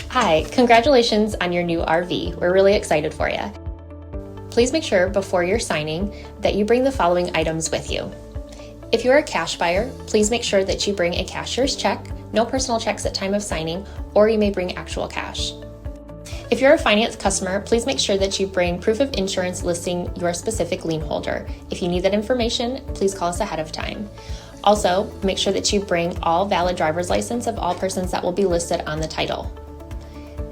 Hi, congratulations on your new RV. We're really excited for you. Please make sure before you're signing that you bring the following items with you. If you're a cash buyer, please make sure that you bring a cashier's check, no personal checks at time of signing, or you may bring actual cash. If you're a finance customer, please make sure that you bring proof of insurance listing your specific lien holder. If you need that information, please call us ahead of time. Also, make sure that you bring all valid driver's license of all persons that will be listed on the title.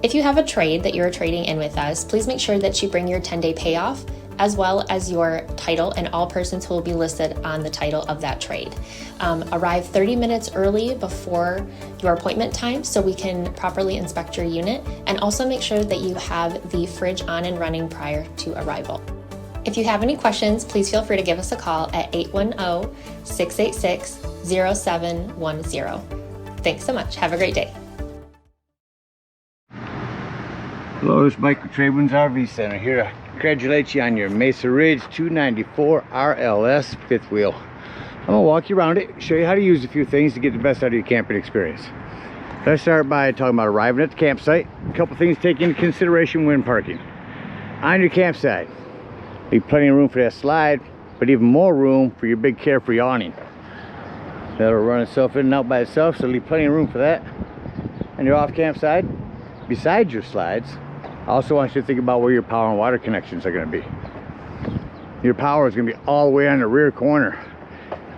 If you have a trade that you're trading in with us, please make sure that you bring your 10-day payoff as well as your title and all persons who will be listed on the title of that trade. Arrive 30 minutes early before your appointment time so we can properly inspect your unit, and also make sure that you have the fridge on and running prior to arrival. If you have any questions, please feel free to give us a call at 810-686-0710. Thanks so much. Have a great day. Hello, this is Mike with TradeWinds RV Center here to congratulate you on your Mesa Ridge 294 RLS fifth wheel. I'm going to walk you around it, show you how to use a few things to get the best out of your camping experience. Let's start by talking about arriving at the campsite. A couple things to take into consideration when parking. On your campsite, leave plenty of room for that slide, but even more room for your big Carefree awning. That'll run itself in and out by itself, so leave plenty of room for that. On your off campsite, besides your slides, I also want you to think about where your power and water connections are going to be. Your power is going to be all the way on the rear corner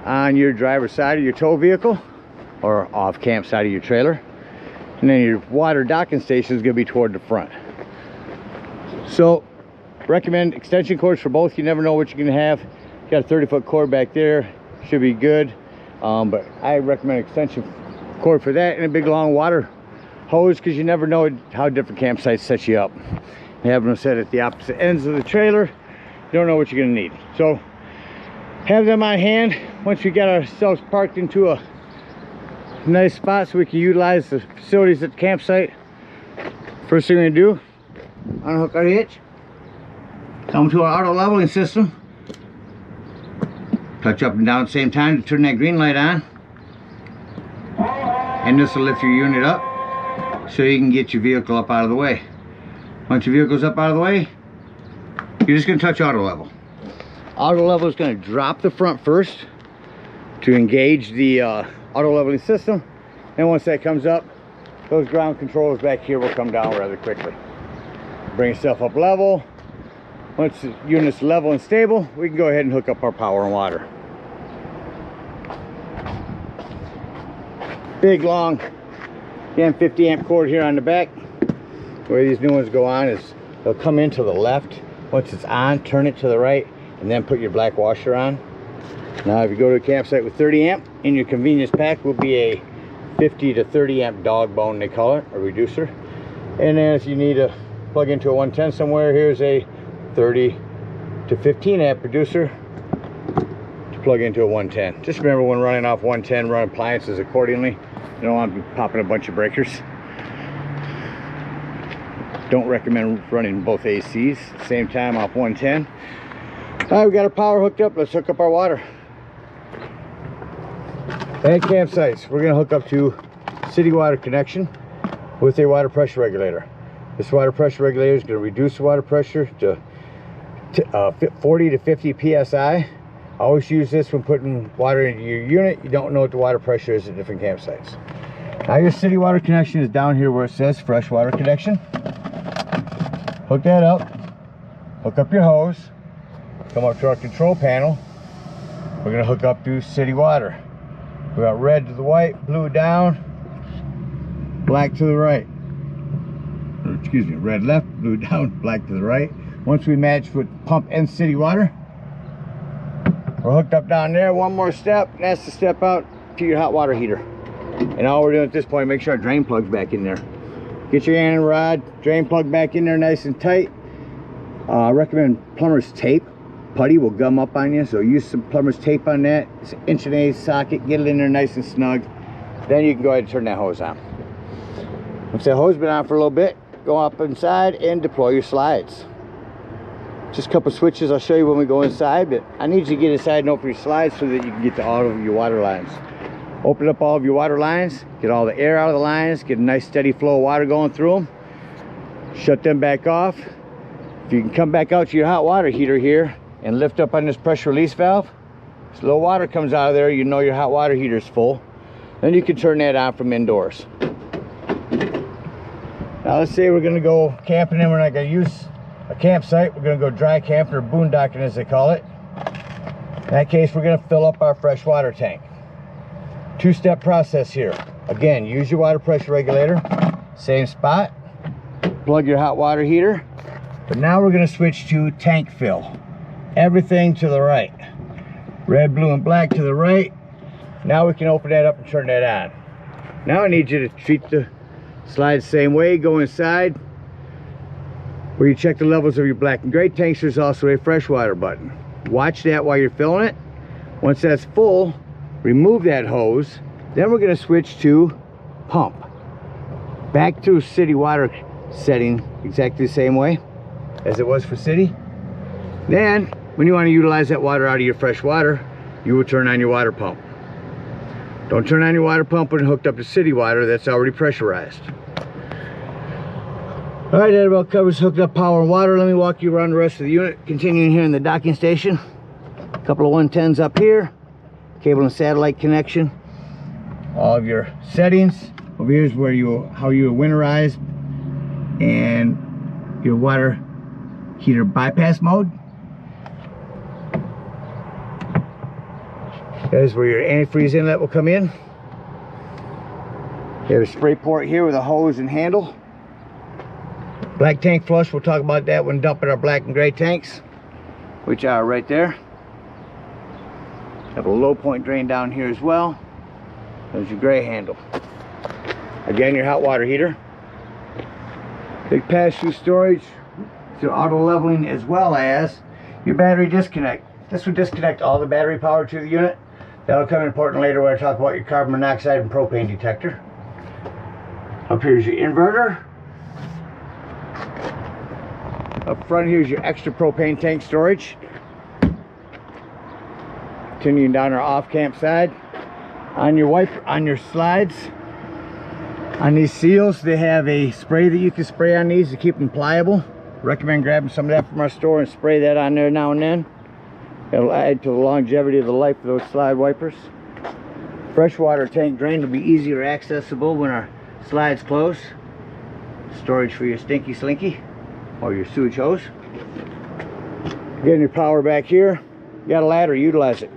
on your driver's side of your tow vehicle or off camp side of your trailer, and then your water docking station is going to be toward the front. So recommend extension cords for both. You never know what you're going to have. You got a 30-foot cord back there, should be good, but I recommend extension cord for that and a big long water hose, because you never know how different campsites set you up. You have them set at the opposite ends of the trailer, you don't know what you're going to need. So have them on hand. Once we get ourselves parked into a nice spot so we can utilize the facilities at the campsite, first thing we're going to do, unhook our hitch, come to our auto leveling system, touch up and down at the same time to turn that green light on, and this will lift your unit up so you can get your vehicle up out of the way. Once your vehicle's up out of the way, you're just going to touch auto level. Auto level is going to drop the front first to engage the auto leveling system, and once that comes up, those ground controls back here will come down rather quickly. Bring yourself up level. Once the unit's level and stable, we can go ahead and hook up our power and water. Big long 50 amp cord here on the back. The way these new ones go on is they'll come in to the left. Once it's on, turn it to the right, and then put your black washer on. Now if you go to a campsite with 30 amp, in your convenience pack will be a 50 to 30 amp dog bone, they call it, a reducer. And then if you need to plug into a 110 somewhere, here's a 30 to 15 amp reducer to plug into a 110. Just remember, when running off 110, run appliances accordingly. You don't want to be popping a bunch of breakers. Don't recommend running both ACs at the same time off 110. All right, we got our power hooked up. Let's hook up our water. At campsites, we're going to hook up to city water connection with a water pressure regulator. This water pressure regulator is going to reduce the water pressure to 40 to 50 psi. Always use this when putting water into your unit. You don't know what the water pressure is at different campsites. Now your city water connection is down here where it says fresh water connection. Hook that up. Hook up your hose. Come up to our control panel. We're going to hook up to city water. We got red to the white, blue down, black to the right. Or, excuse me, red left, blue down, black to the right. Once we match with pump and city water, we're hooked up down there. One more step, and that's to step out to your hot water heater. And all we're doing at this point, make sure our drain plug's back in there. Get your Allen rod, drain plug back in there nice and tight. I recommend plumber's tape. Putty will gum up on you, so use some plumber's tape on that. It's an 1/8" socket, get it in there nice and snug. Then you can go ahead and turn that hose on. Once that hose has been on for a little bit, go up inside and deploy your slides. Just a couple switches I'll show you when we go inside, but I need you to get inside and open your slides so that you can get to all of your water lines. Open up all of your water lines, get all the air out of the lines, get a nice steady flow of water going through them. Shut them back off. If you can come back out to your hot water heater here and lift up on this pressure release valve, as little water comes out of there, you know your hot water heater is full. Then you can turn that on from indoors. Now let's say we're gonna go camping and we're not gonna use a campsite. We're gonna go dry camping or boondocking as they call it. In that case, we're gonna fill up our fresh water tank. Two-step process here. Again, use your water pressure regulator, same spot, plug your hot water heater. But now we're gonna switch to tank fill. Everything to the right. Red, blue, and black to the right. Now we can open that up and turn that on. Now I need you to treat the slide the same way. Go inside where you check the levels of your black and gray tanks. There's also a freshwater button. Watch that while you're filling it. Once that's full, remove that hose. Then we're going to switch to pump. Back to city water setting exactly the same way as it was for city. Then when you want to utilize that water out of your fresh water, you will turn on your water pump. Don't turn on your water pump when hooked up to city water that's already pressurized. All right, that about covers hooked up power and water. Let me walk you around the rest of the unit. Continuing here in the docking station. A couple of 110s up here. Cable and satellite connection. All of your settings. Over here is where how you winterize and your water heater bypass mode. That is where your antifreeze inlet will come in. You have a spray port here with a hose and handle. Black tank flush, we'll talk about that when dumping our black and gray tanks, which are right there. Have a low point drain down here as well. There's your gray handle. Again, your hot water heater. Big pass-through storage to auto leveling, as well as your battery disconnect. This will disconnect all the battery power to the unit. That'll come important later when I talk about your carbon monoxide and propane detector. Up here's your inverter. Up front here's your extra propane tank storage. Continuing down our off-camp side. On your slides, on these seals, they have a spray that you can spray on these to keep them pliable. Recommend grabbing some of that from our store and spray that on there now and then. It'll add to the longevity of the life of those slide wipers. Freshwater tank drain will be easier accessible when our slides close. Storage for your stinky slinky or your sewage hose. Getting your power back here. You got a ladder, utilize it.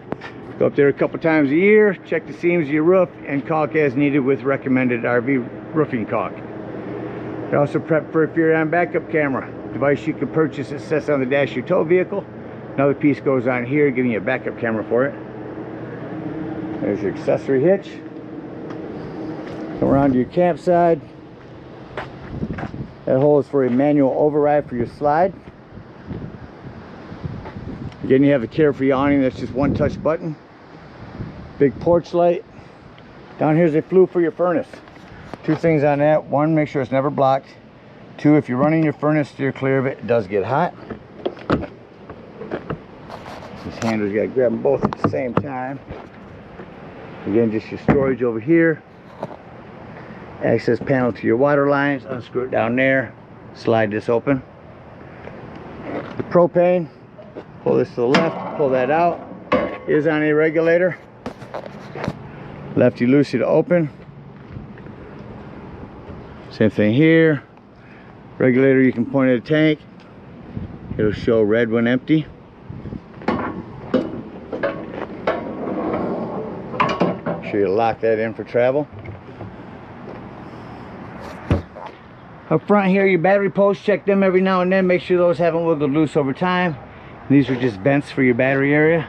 Go up there a couple times a year, check the seams of your roof, and caulk as needed with recommended RV roofing caulk. You're also prepped for a Furion backup camera. Device you can purchase that sits on the dash of your tow vehicle. Another piece goes on here, giving you a backup camera for it. There's your accessory hitch. Come around to your campsite. That hole is for a manual override for your slide. Again, you have the Carefree Awning. That's just one touch button. Big porch light. Down here's a flue for your furnace. Two things on that. One, make sure it's never blocked. Two, if you're running your furnace, steer clear of it. It does get hot. This handle's got to grab them both at the same time. Again, just your storage over here. Access panel to your water lines. Unscrew it down there. Slide this open. The propane. Pull this to the left. Pull that out. Is on a regulator. Lefty loosey to open. Same thing here. Regulator, you can point at a tank. It'll show red when empty. Make sure you lock that in for travel. Up front here, your battery posts, check them every now and then. Make sure those haven't wiggled loose over time. These are just vents for your battery area.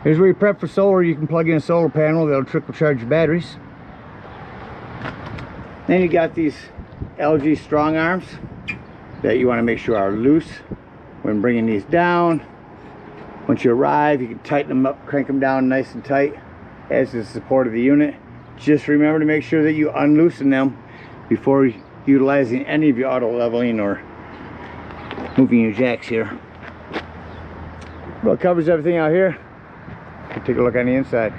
Here's where you prep for solar. You can plug in a solar panel that'll trickle charge your batteries. Then you got these LG strong arms that you want to make sure are loose when bringing these down. Once you arrive, you can tighten them up, crank them down nice and tight as the support of the unit. Just remember to make sure that you unloosen them before utilizing any of your auto leveling or moving your jacks here. Well, it covers everything out here. Take a look on the inside.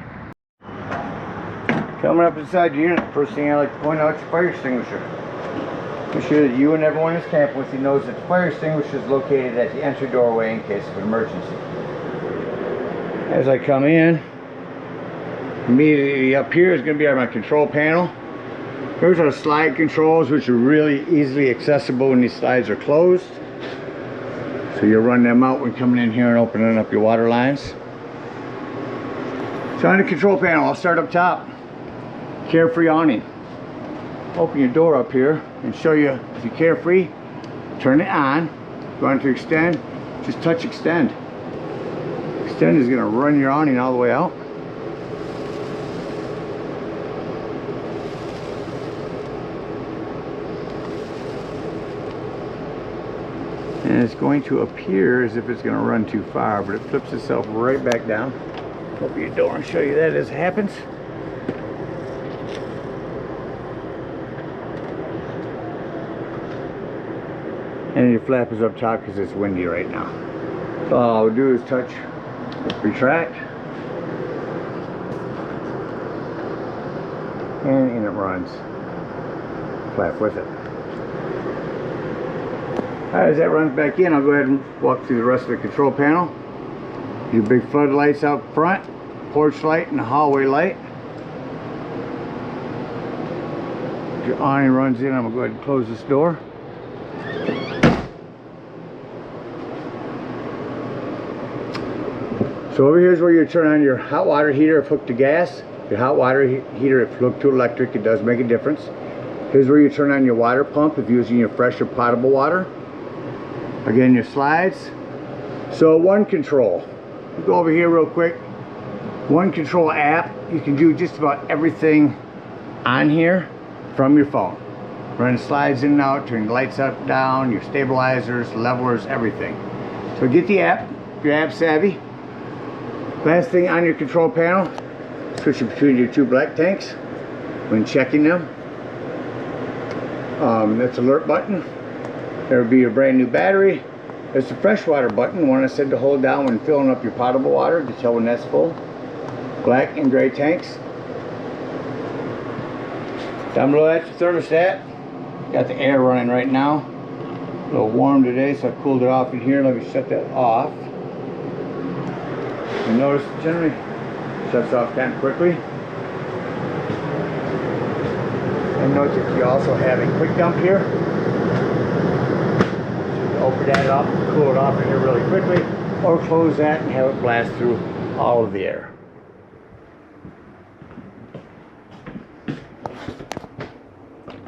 Coming up inside the unit, first thing I like to point out is your fire extinguisher. Make sure that you and everyone who's camping with you knows that the fire extinguisher is located at the entry doorway in case of an emergency. As I come in, immediately up here is going to be my control panel. Here's our slide controls, which are really easily accessible when these slides are closed. So you'll run them out when coming in here and opening up your water lines. So on the control panel, I'll start up top. Carefree Awning. Open your door up here and show you if you're carefree, turn it on. Go on to extend, just touch extend. Extend is going to run your awning all the way out. And it's going to appear as if it's going to run too far, but it flips itself right back down. Open your door and show you that as it happens. And your flap is up top because it's windy right now. So all I'll do is touch, retract, and in it runs. Flap with it. Alright, as that runs back in, I'll go ahead and walk through the rest of the control panel. Your big floodlights out front, porch light and the hallway light. Your awning runs in, I'm going to go ahead and close this door. So over here is where you turn on your hot water heater if hooked to gas. Your hot water heater if hooked to electric, it does make a difference. Here's where you turn on your water pump if you're using your fresh or potable water. Again, your slides. So one control. Go over here real quick. One control app. You can do just about everything on here from your phone. Run slides in and out, turn lights up, down, your stabilizers, levelers, everything. So get the app if you're app savvy. Last thing on your control panel, switch between your two black tanks when checking them. That's alert button. There will be your brand new battery. There's the freshwater button, one I said to hold down when filling up your potable water to tell when that's full. Black and gray tanks. Down below that's your thermostat. Got the air running right now. A little warm today, so I cooled it off in here. Let me shut that off. You notice it generally shuts off kind of quickly. And note that you also have a quick dump here. Open that up, cool it off in here really quickly, or close that and have it blast through all of the air.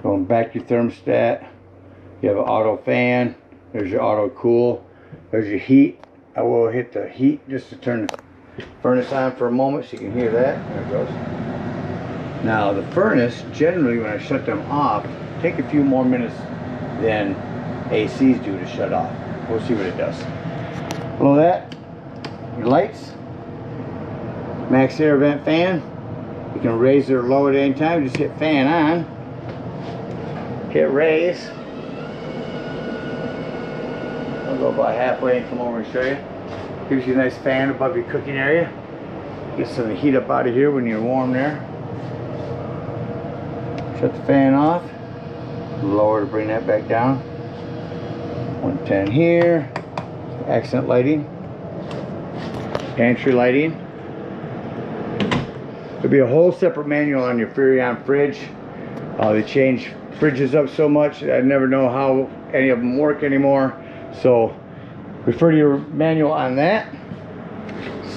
Going back to your thermostat, you have an auto fan, there's your auto cool, there's your heat. I will hit the heat just to turn the furnace on for a moment so you can hear that. There it goes. Now the furnace, generally when I shut them off, take a few more minutes than ACs do to shut off. We'll see what it does. Below that, your lights, max air vent fan. You can raise or lower it at any time. Just hit fan on, hit raise. I'll go about halfway and come over and show you. Gives you a nice fan above your cooking area. Get some of the heat up out of here when you're warm there. Shut the fan off. Lower to bring that back down. 110 here. Accent lighting. Pantry lighting. There'll be a whole separate manual on your Furrion fridge. They change fridges up so much I never know how any of them work anymore. So refer to your manual on that.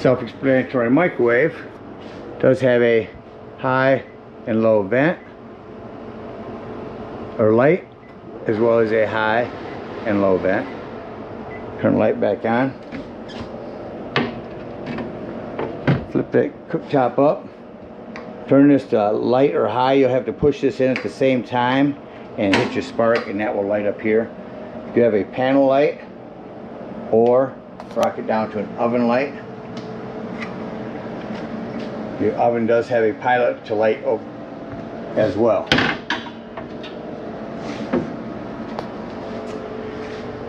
Self-explanatory microwave. Does have a high and low vent or light, as well as a high and low vent. Turn the light back on. Flip that cooktop up. Turn this to light or high. You'll have to push this in at the same time and hit your spark, and that will light up here. If you have a panel light, or rock it down to an oven light. Your oven does have a pilot to light as well.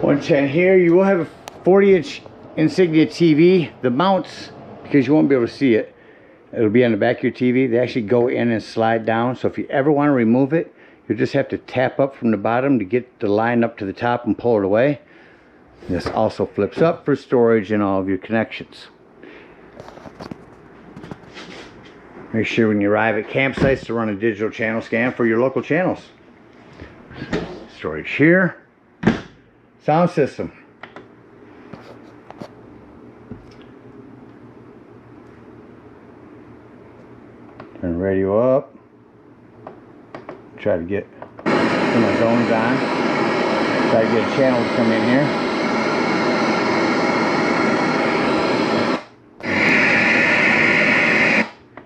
110 here. You will have a 40-inch Insignia TV. The mounts, because you won't be able to see it, It'll be on the back of your TV. They actually go in and slide down. So if you ever want to remove it, you just have to tap up from the bottom to get the line up to the top and pull it away. This also flips up for storage and all of your connections. Make sure when you arrive at campsites to run a digital channel scan for your local channels. Storage here. Sound system. Turn radio up. Try to get some of my zones on. Try to get a channel to come in here.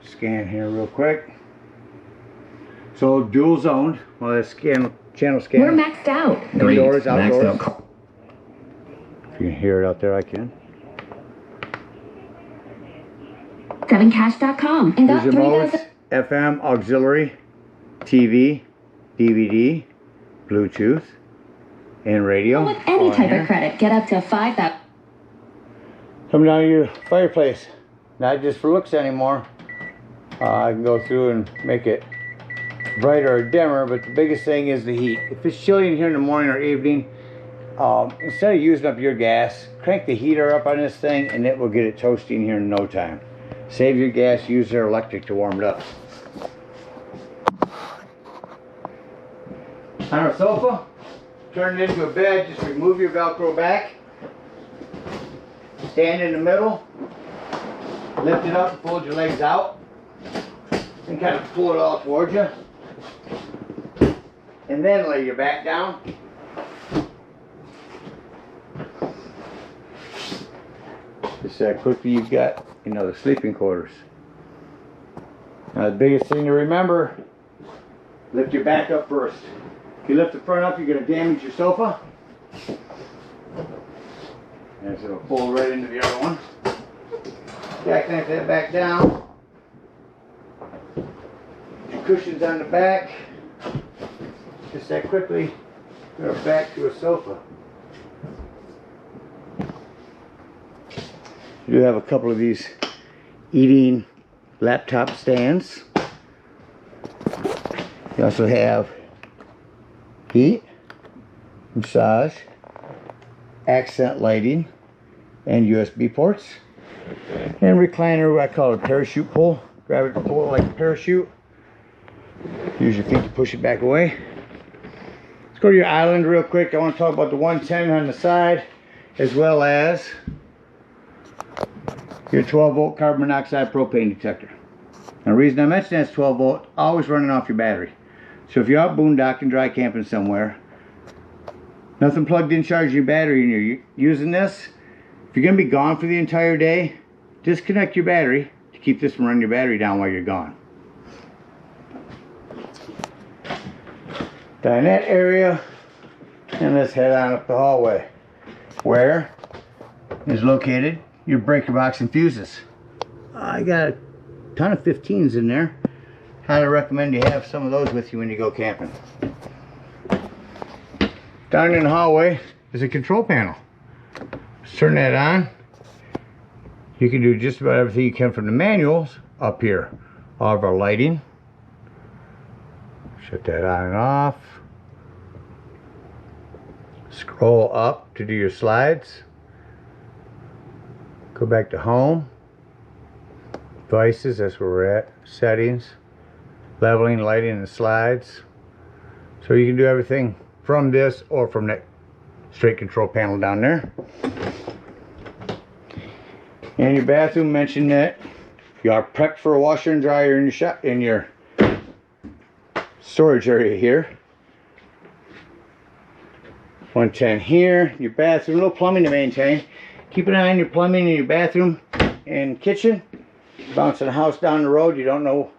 Scan here real quick. So dual zoned. Well, that's channel scan. We're maxed out. Indoors, outdoors. If you can hear it out there, I can. 7cash.com. And Here's your modes: FM, auxiliary, TV, DVD, Bluetooth, and radio. With any type of credit, get up to 5,000. Coming down to your fireplace. Not just for looks anymore. I can go through and make it brighter or dimmer, but the biggest thing is the heat. If it's chilly in here in the morning or evening, instead of using up your gas, crank the heater up on this thing and it will get it toasting here in no time. Save your gas, use their electric to warm it up. On our sofa, turn it into a bed, just remove your Velcro back, stand in the middle, lift it up and fold your legs out, and kind of pull it all towards you, and then lay your back down. Just that quickly you've got, you know, the sleeping quarters. Now the biggest thing to remember, lift your back up first. If you lift the front up, you're going to damage your sofa. And so it'll fold right into the other one. Jackknife that back down. Your cushions on the back. Just that quickly, go back to a sofa. You do have a couple of these eating laptop stands. You also have heat, massage, accent lighting, and USB ports. And recliner, I call it a parachute pull. Grab it, pull it like a parachute. Use your feet to push it back away. Let's go to your island real quick. I want to talk about the 110 on the side, as well as your 12-volt carbon monoxide propane detector. Now, the reason I mention that's 12 volt, always running off your battery. So if you're out boondocking, dry camping somewhere, nothing plugged in charging your battery and you're using this, if you're going to be gone for the entire day, disconnect your battery to keep this from running your battery down while you're gone. Dinette area, and let's head on up the hallway, where is located your breaker box and fuses. I got a ton of 15s in there. Highly recommend you have some of those with you when you go camping. Down in the hallway is a control panel. Let's turn that on. You can do just about everything you can from the manuals up here. All of our lighting. Shut that on and off. Scroll up to do your slides. Go back to home. Devices, that's where we're at. Settings. Leveling, lighting, and slides. So you can do everything from this or from that straight control panel down there. And your bathroom, mentioned that you are prepped for a washer and dryer in your storage area here. 110 here. Your bathroom, no plumbing to maintain. Keep an eye on your plumbing in your bathroom and kitchen. Bouncing a house down the road, you don't know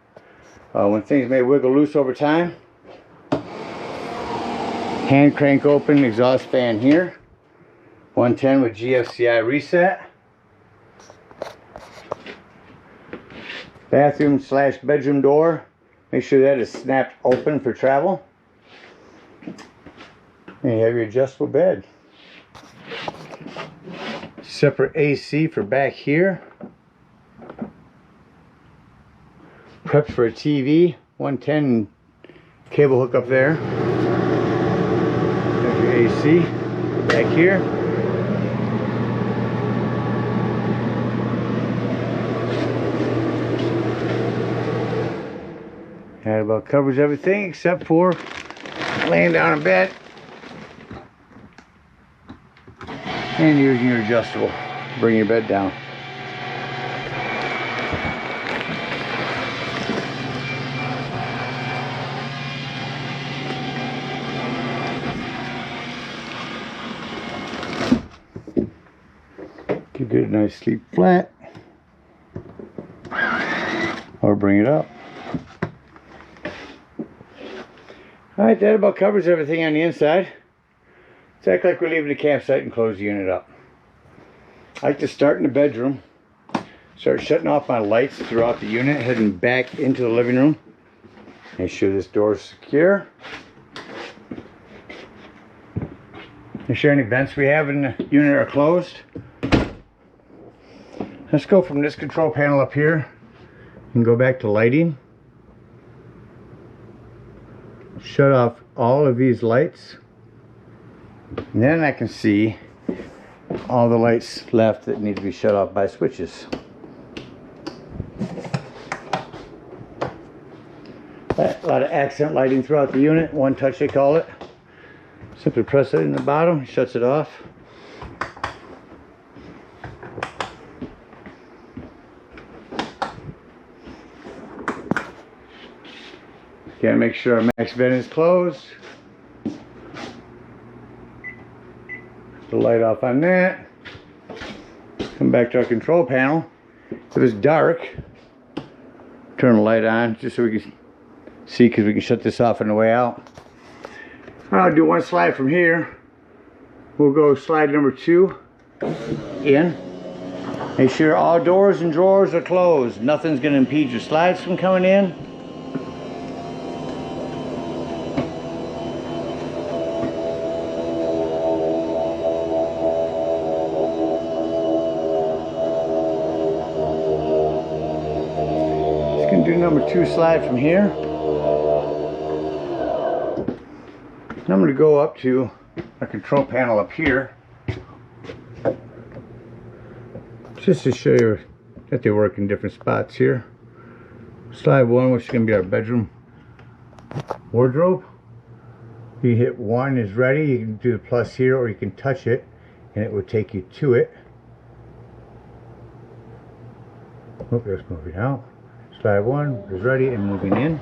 when things may wiggle loose over time. Hand crank open exhaust fan here. 110 with GFCI reset. Bathroom / bedroom door. Make sure that is snapped open for travel. And you have your adjustable bed. Separate AC for back here. Prepped for a TV, 110 cable hook up there. There's your AC back here. That about covers everything except for laying down in bed and using your adjustable to bring your bed down. Give it a nice sleep flat or bring it up. Alright, that about covers everything on the inside. Let's act like we're leaving the campsite and close the unit up. I like to start in the bedroom, start shutting off my lights throughout the unit, heading back into the living room. Make sure this door is secure. Make sure any vents we have in the unit are closed. Let's go from this control panel up here and go back to lighting. Shut off all of these lights, and then I can see all the lights left that need to be shut off by switches. A lot of accent lighting throughout the unit, one touch they call it. Simply press it in the bottom, shuts it off. Gotta make sure our max vent is closed. The light off on that. Come back to our control panel. If it's dark, turn the light on just so we can see, because we can shut this off on the way out. I'll do one slide from here. We'll go slide number 2 in. Make sure all doors and drawers are closed. Nothing's gonna impede your slides from coming in. Do number 2 slide from here. And I'm going to go up to our control panel up here, just to show you that they work in different spots here. Slide 1, which is going to be our bedroom wardrobe. You hit 1 is ready. You can do the plus here, or you can touch it and it will take you to it. Oh, let's move it out. Slide 1 is ready and moving in.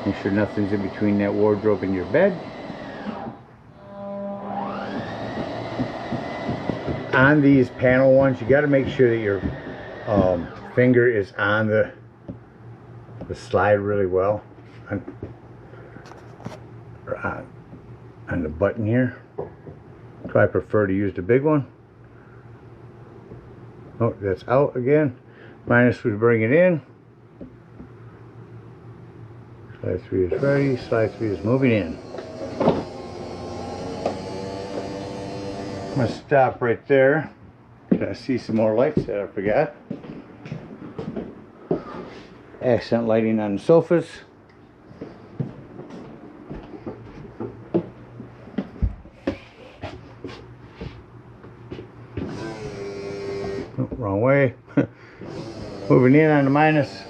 Make sure nothing's in between that wardrobe and your bed. On these panel ones, you got to make sure that your finger is on the slide really well, on the button here. So I prefer to use the big one. Oh, that's out again. Minus we bring it in. Slide 3 is ready. Slide 3 is moving in. I'm going to stop right there. I see some more lights that I forgot. Accent lighting on the sofas. Oh, wrong way. Moving in on the minus.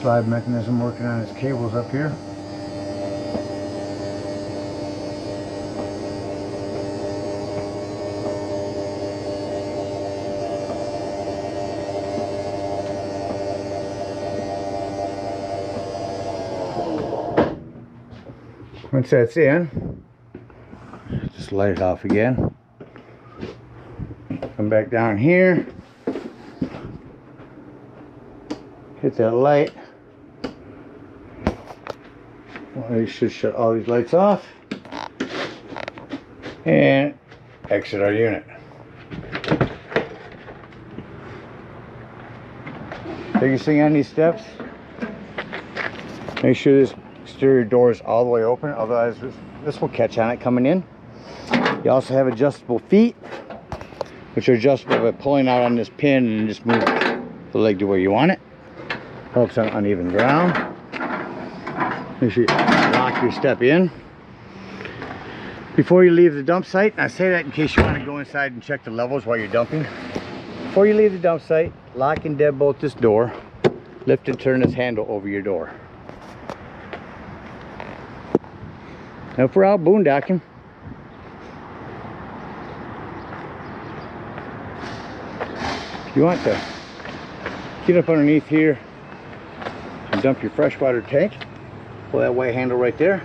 Slide mechanism working on its cables up here. Once that's in, just light it off again. Come back down here. Hit that light. Well, you should shut all these lights off and exit our unit. Biggest thing on these steps, make sure this exterior doors all the way open, otherwise this will catch on it coming in. You also have adjustable feet, which are adjustable by pulling out on this pin and just move the leg to where you want it. Helps on uneven ground. Make sure you lock your step in before you leave the dump site. And I say that in case you want to go inside and check the levels while you're dumping. Before you leave the dump site, lock and deadbolt this door. Lift and turn this handle over your door. Now if we're out boondocking, if you want to get up underneath here and dump your freshwater tank, pull that white handle right there.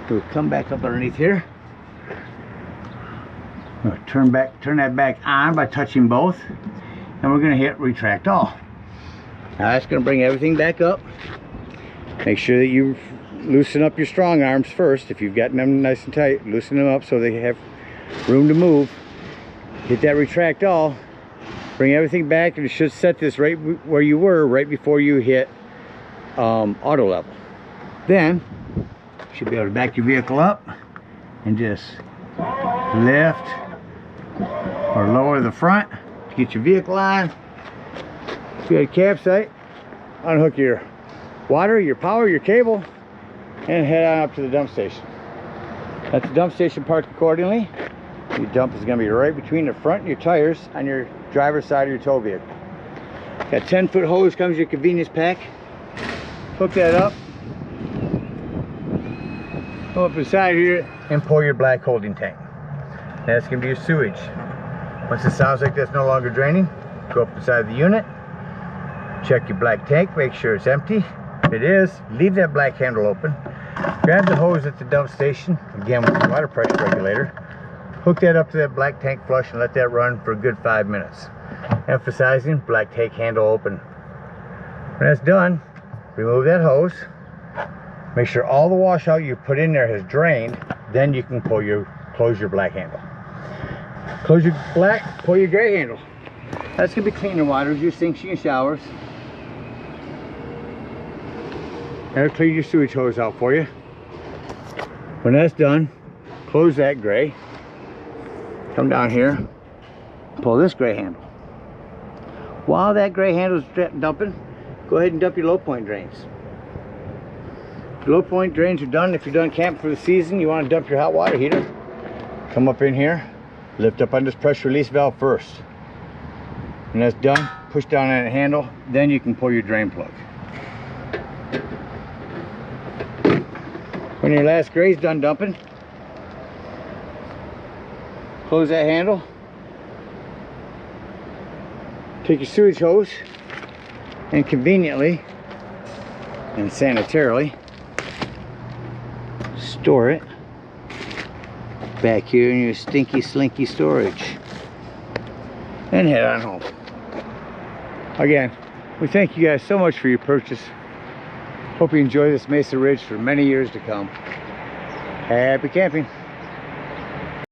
We'll come back up underneath here. We'll turn that back on by touching both, and we're going to hit retract all. Now that's going to bring everything back up. Make sure that you loosen up your strong arms first. If you've gotten them nice and tight, loosen them up so they have room to move. Hit that retract all. Bring everything back, and it should set this right where you were right before you hit auto level. Then you should be able to back your vehicle up and just lift or lower the front to get your vehicle on. If you're at a campsite, unhook your water, your power, your cable, and head on up to the dump station. At the dump station, park accordingly. Your dump is going to be right between the front and your tires on your driver's side of your tow vehicle. Got 10-foot hose, comes with your convenience pack. Hook that up. Go up inside here and pull your black holding tank. That's going to be your sewage. Once it sounds like that's no longer draining, go up inside the unit. Check your black tank, make sure it's empty. If it is, leave that black handle open. Grab the hose at the dump station, again with the water pressure regulator. Hook that up to that black tank flush and let that run for a good 5 minutes. Emphasizing black tank handle open. When that's done, remove that hose. Make sure all the washout you put in there has drained. Then you can close your black handle. Close your black, pull your gray handle. That's gonna be cleaner water, your sinks and your showers. That'll clean your sewage hose out for you. When that's done, close that gray. Come down here, pull this gray handle. While that gray handle is dumping, go ahead and dump your low point drains. Low point drains are done. If you're done camping for the season, you want to dump your hot water heater, come up in here, lift up on this pressure release valve first. When that's done, push down on that handle, then you can pull your drain plug. When your last gray's done dumping, close that handle, take your sewage hose, and conveniently and sanitarily store it back here in your stinky slinky storage and head on home. Again, we thank you guys so much for your purchase. Hope you enjoy this Mesa Ridge for many years to come. Happy camping.